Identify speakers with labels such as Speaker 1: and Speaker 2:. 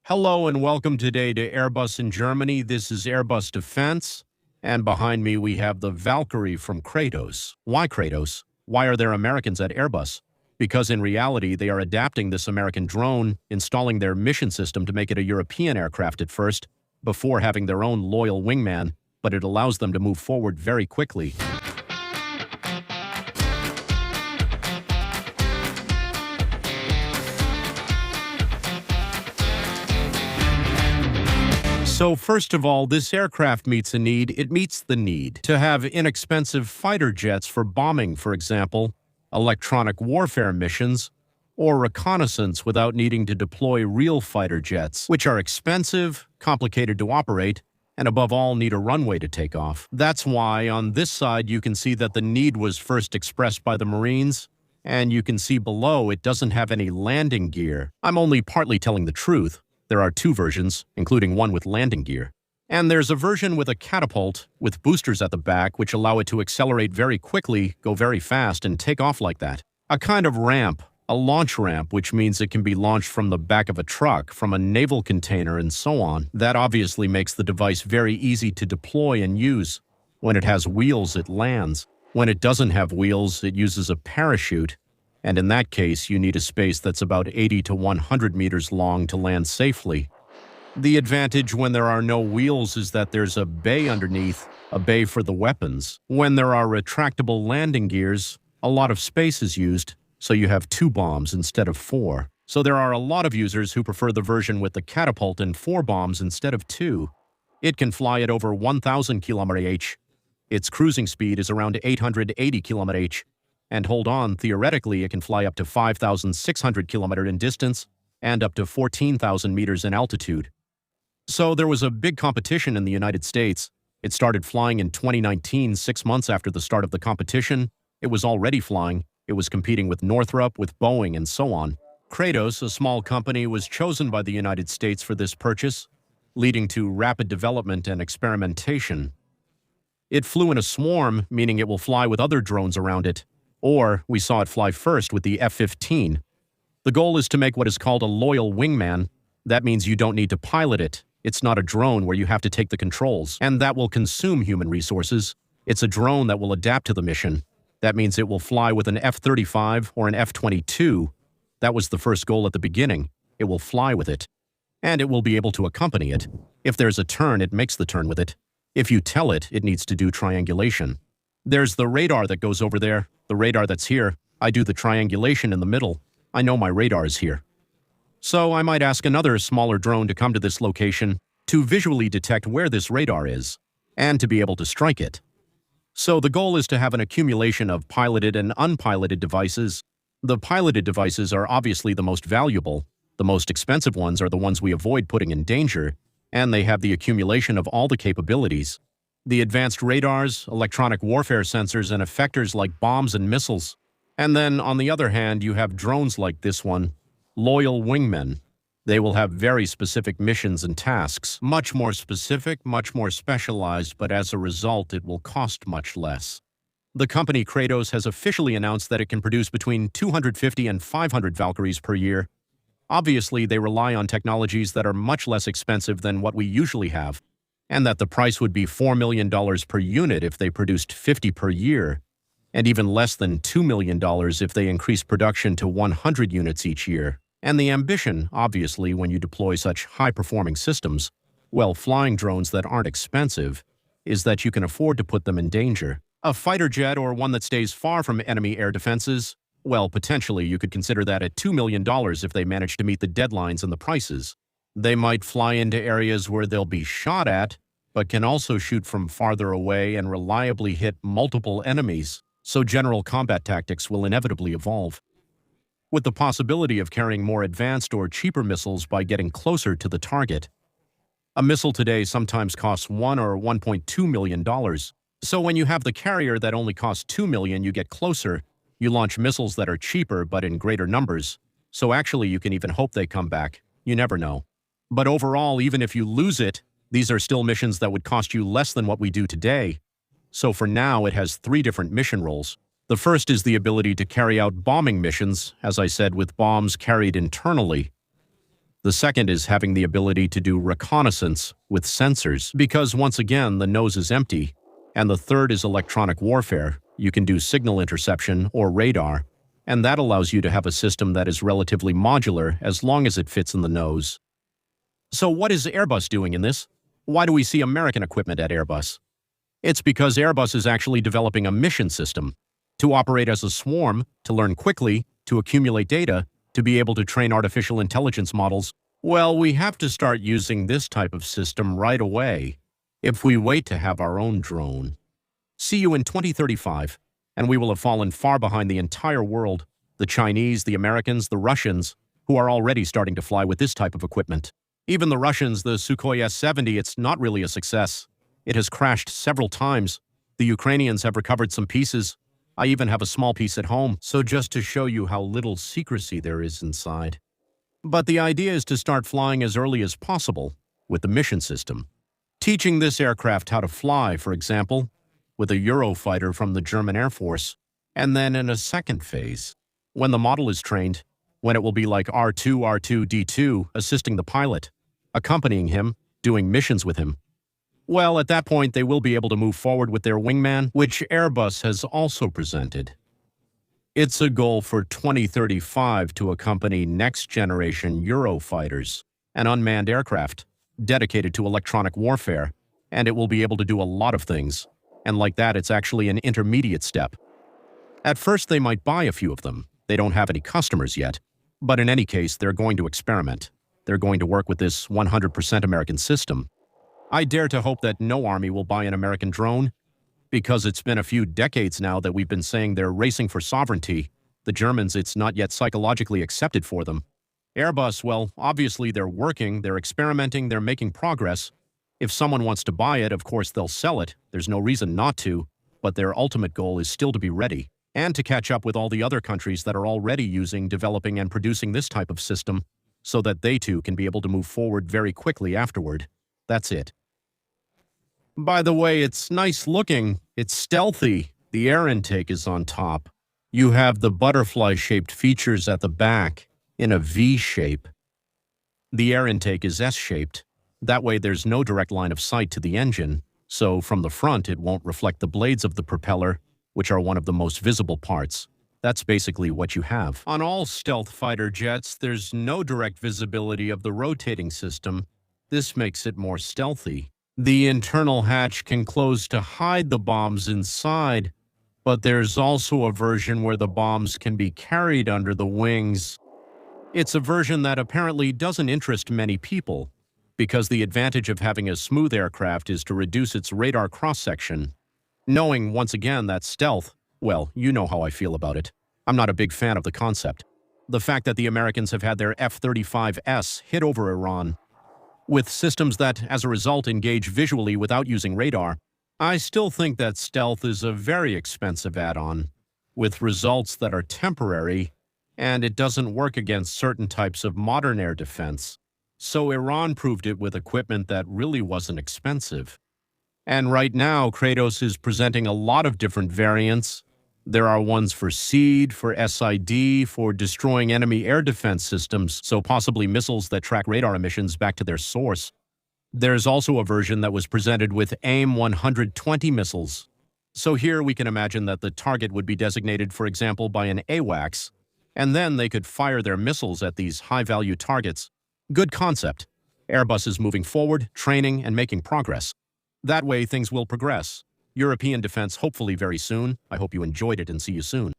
Speaker 1: Hello and welcome today to Airbus in Germany. This is Airbus Defense, and behind me we have the Valkyrie from Kratos. Why Kratos? Why are there Americans at Airbus? Because in reality, they are adapting this American drone, installing their mission system to make it a European aircraft at first, before having their own loyal wingman, but it allows them to move forward very quickly. So first of all, this aircraft meets a need. It meets the need to have inexpensive fighter jets for bombing, for example, electronic warfare missions, or reconnaissance without needing to deploy real fighter jets, which are expensive, complicated to operate, and above all need a runway to take off. That's why on this side you can see that the need was first expressed by the Marines, and you can see below it doesn't have any landing gear. I'm only partly telling the truth. There are two versions, including one with landing gear. And there's a version with a catapult with boosters at the back which allow it to accelerate very quickly, go very fast, and take off like that. A kind of ramp, a launch ramp, which means it can be launched from the back of a truck, from a naval container, and so on. That obviously makes the device very easy to deploy and use. When it has wheels, it lands. When it doesn't have wheels, it uses a parachute. And in that case, you need a space that's about 80 to 100 meters long to land safely. The advantage when there are no wheels is that there's a bay underneath, a bay for the weapons. When there are retractable landing gears, a lot of space is used, so you have 2 bombs instead of 4. So there are a lot of users who prefer the version with the catapult and 4 bombs instead of 2. It can fly at over 1,000 km/h. Its cruising speed is around 880 km/h. And hold on, theoretically, it can fly up to 5,600 kilometers in distance and up to 14,000 meters in altitude. So there was a big competition in the United States. It started flying in 2019, 6 months after the start of the competition. It was already flying. It was competing with Northrop, with Boeing, and so on. Kratos, a small company, was chosen by the United States for this purchase, leading to rapid development and experimentation. It flew in a swarm, meaning it will fly with other drones around it. Or we saw it fly first with the F-15. The goal is to make what is called a loyal wingman. That means you don't need to pilot it. It's not a drone where you have to take the controls, and that will consume human resources. It's a drone that will adapt to the mission. That means it will fly with an F-35 or an F-22. That was the first goal at the beginning. It will fly with it. And it will be able to accompany it. If there's a turn, it makes the turn with it. If you tell it, it needs to do triangulation. There's the radar that goes over there. The radar that's here, I do the triangulation in the middle. I know my radar is here. So I might ask another smaller drone to come to this location to visually detect where this radar is, and to be able to strike it. So the goal is to have an accumulation of piloted and unpiloted devices. The piloted devices are obviously the most valuable. The most expensive ones are the ones we avoid putting in danger, and they have the accumulation of all the capabilities. The advanced radars, electronic warfare sensors, and effectors like bombs and missiles. And then, on the other hand, you have drones like this one, loyal wingmen. They will have very specific missions and tasks, much more specific, much more specialized, but as a result, it will cost much less. The company Kratos has officially announced that it can produce between 250 and 500 Valkyries per year. Obviously, they rely on technologies that are much less expensive than what we usually have, and that the price would be $4 million per unit if they produced 50 per year, and even less than $2 million if they increased production to 100 units each year. And the ambition, obviously, when you deploy such high-performing systems, well, flying drones that aren't expensive, is that you can afford to put them in danger. A fighter jet or one that stays far from enemy air defenses, well, potentially you could consider that at $2 million if they manage to meet the deadlines and the prices. They might fly into areas where they'll be shot at, but can also shoot from farther away and reliably hit multiple enemies, so general combat tactics will inevitably evolve. With the possibility of carrying more advanced or cheaper missiles by getting closer to the target. A missile today sometimes costs $1 or $1.2 million, so when you have the carrier that only costs $2 million, you get closer, you launch missiles that are cheaper but in greater numbers, so actually you can even hope they come back. You never know. But overall, even if you lose it, these are still missions that would cost you less than what we do today. So for now, it has 3 different mission roles. The first is the ability to carry out bombing missions, as I said, with bombs carried internally. The second is having the ability to do reconnaissance with sensors, because once again, the nose is empty. And the third is electronic warfare. You can do signal interception or radar, and that allows you to have a system that is relatively modular as long as it fits in the nose. So what is Airbus doing in this? Why do we see American equipment at Airbus? It's because Airbus is actually developing a mission system to operate as a swarm, to learn quickly, to accumulate data, to be able to train artificial intelligence models. Well, we have to start using this type of system right away if we wait to have our own drone. See you in 2035, and we will have fallen far behind the entire world, the Chinese, the Americans, the Russians, who are already starting to fly with this type of equipment. Even the Russians, the Sukhoi S-70, it's not really a success. It has crashed several times. The Ukrainians have recovered some pieces. I even have a small piece at home, so just to show you how little secrecy there is inside. But the idea is to start flying as early as possible with the mission system. Teaching this aircraft how to fly, for example, with a Eurofighter from the German Air Force, and then in a second phase, when the model is trained, when it will be like R2, R2-D2, assisting the pilot, accompanying him, doing missions with him. Well, at that point, they will be able to move forward with their wingman, which Airbus has also presented. It's a goal for 2035 to accompany next-generation Eurofighters, an unmanned aircraft dedicated to electronic warfare, and it will be able to do a lot of things. And like that, it's actually an intermediate step. At first, they might buy a few of them. They don't have any customers yet. But in any case, they're going to experiment. They're going to work with this 100% American system. I dare to hope that no army will buy an American drone, because it's been a few decades now that we've been saying they're racing for sovereignty. The Germans, it's not yet psychologically accepted for them. Airbus, well, obviously they're working, they're experimenting, they're making progress. If someone wants to buy it, of course they'll sell it. There's no reason not to, but their ultimate goal is still to be ready and to catch up with all the other countries that are already using, developing, and producing this type of system so that they too can be able to move forward very quickly afterward. That's it. By the way, it's nice looking. It's stealthy. The air intake is on top. You have the butterfly-shaped features at the back in a V shape. The air intake is S-shaped. That way there's no direct line of sight to the engine, so from the front it won't reflect the blades of the propeller, which are one of the most visible parts. That's basically what you have. On all stealth fighter jets, there's no direct visibility of the rotating system. This makes it more stealthy. The internal hatch can close to hide the bombs inside, but there's also a version where the bombs can be carried under the wings. It's a version that apparently doesn't interest many people, because the advantage of having a smooth aircraft is to reduce its radar cross-section. Knowing, once again, that stealth, well, you know how I feel about it. I'm not a big fan of the concept. The fact that the Americans have had their F-35S hit over Iran, with systems that, as a result, engage visually without using radar, I still think that stealth is a very expensive add-on, with results that are temporary, and it doesn't work against certain types of modern air defense. So Iran proved it with equipment that really wasn't expensive. And right now, Kratos is presenting a lot of different variants. There are ones for SEED, for SID, for destroying enemy air defense systems, so possibly missiles that track radar emissions back to their source. There's also a version that was presented with AIM-120 missiles. So here we can imagine that the target would be designated, for example, by an AWACS, and then they could fire their missiles at these high-value targets. Good concept. Airbus is moving forward, training, and making progress. That way, things will progress. European defense hopefully very soon. I hope you enjoyed it and see you soon.